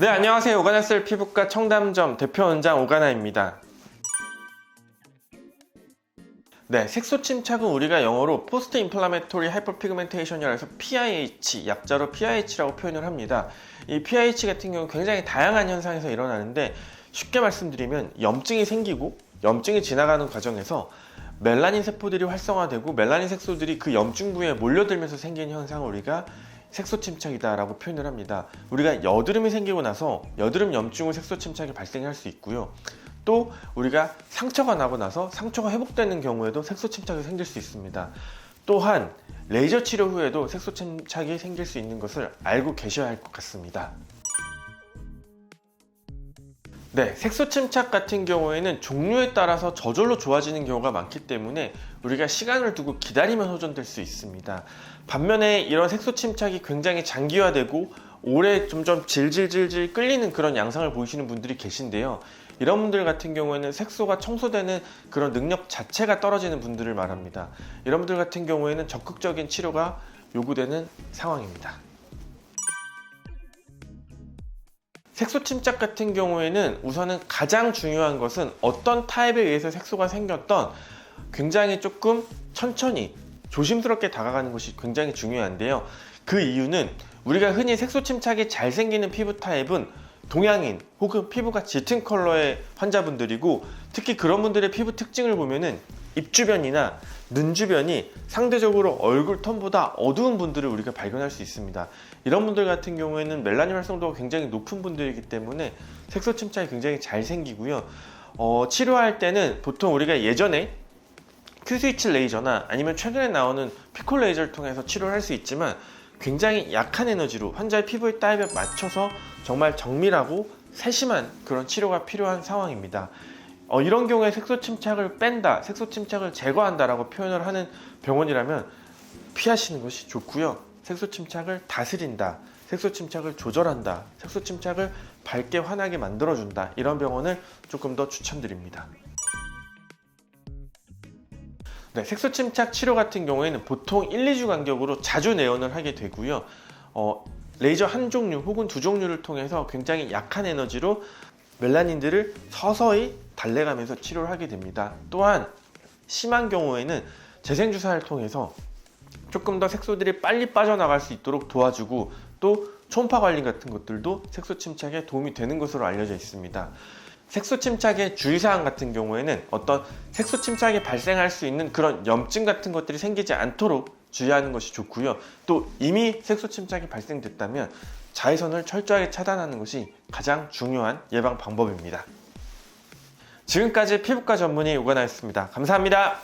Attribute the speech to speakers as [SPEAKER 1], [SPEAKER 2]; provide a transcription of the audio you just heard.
[SPEAKER 1] 네, 안녕하세요. 오가나셀 피부과 청담점 대표원장 오가나입니다. 네, 색소 침착은 우리가 영어로 포스트 인플라메토리 하이퍼피그멘테이션이라 해서 PIH, 약자로 PIH라고 표현을 합니다. 이 PIH 같은 경우는 굉장히 다양한 현상에서 일어나는데, 쉽게 말씀드리면 염증이 생기고 염증이 지나가는 과정에서 멜라닌 세포들이 활성화되고 멜라닌 색소들이 그 염증 부위에 몰려들면서 생긴 현상을 우리가 색소 침착이다 라고 표현을 합니다. 우리가 여드름이 생기고 나서 여드름 염증으로 색소 침착이 발생할 수 있고요. 또 우리가 상처가 나고 나서 상처가 회복되는 경우에도 색소 침착이 생길 수 있습니다. 또한 레이저 치료 후에도 색소 침착이 생길 수 있는 것을 알고 계셔야 할 것 같습니다. 네, 색소 침착 같은 경우에는 종류에 따라서 저절로 좋아지는 경우가 많기 때문에 우리가 시간을 두고 기다리면 호전될 수 있습니다. 반면에 이런 색소 침착이 굉장히 장기화되고 오래 점점 질질질질 끌리는 그런 양상을 보이시는 분들이 계신데요. 이런 분들 같은 경우에는 색소가 청소되는 그런 능력 자체가 떨어지는 분들을 말합니다. 이런 분들 같은 경우에는 적극적인 치료가 요구되는 상황입니다. 색소 침착 같은 경우에는 우선은 가장 중요한 것은 어떤 타입에 의해서 색소가 생겼던 굉장히 조금 천천히 조심스럽게 다가가는 것이 굉장히 중요한데요. 그 이유는 우리가 흔히 색소 침착이 잘 생기는 피부 타입은 동양인 혹은 피부가 짙은 컬러의 환자분들이고, 특히 그런 분들의 피부 특징을 보면은 입 주변이나 눈 주변이 상대적으로 얼굴 톤보다 어두운 분들을 우리가 발견할 수 있습니다. 이런 분들 같은 경우에는 멜라닌 활성도가 굉장히 높은 분들이기 때문에 색소 침착이 굉장히 잘 생기고요. 치료할 때는 보통 우리가 예전에 큐스위치 레이저나 아니면 최근에 나오는 피콜 레이저를 통해서 치료를 할 수 있지만, 굉장히 약한 에너지로 환자의 피부의 타입에 맞춰서 정말 정밀하고 세심한 그런 치료가 필요한 상황입니다. 이런 경우에 색소 침착을 뺀다, 색소 침착을 제거한다 라고 표현을 하는 병원이라면 피하시는 것이 좋고요. 색소 침착을 다스린다, 색소 침착을 조절한다, 색소 침착을 밝게 환하게 만들어준다, 이런 병원을 조금 더 추천드립니다. 네, 색소 침착 치료 같은 경우에는 보통 1, 2주 간격으로 자주 내원을 하게 되고요. 레이저 한 종류 혹은 두 종류를 통해서 굉장히 약한 에너지로 멜라닌들을 서서히 달래가면서 치료를 하게 됩니다. 또한 심한 경우에는 재생주사를 통해서 조금 더 색소들이 빨리 빠져나갈 수 있도록 도와주고, 또 초음파 관리 같은 것들도 색소 침착에 도움이 되는 것으로 알려져 있습니다. 색소 침착의 주의사항 같은 경우에는 어떤 색소 침착이 발생할 수 있는 그런 염증 같은 것들이 생기지 않도록 주의하는 것이 좋고요. 또 이미 색소 침착이 발생됐다면 자외선을 철저하게 차단하는 것이 가장 중요한 예방 방법입니다. 지금까지 피부과 전문의 오가나였습니다. 감사합니다.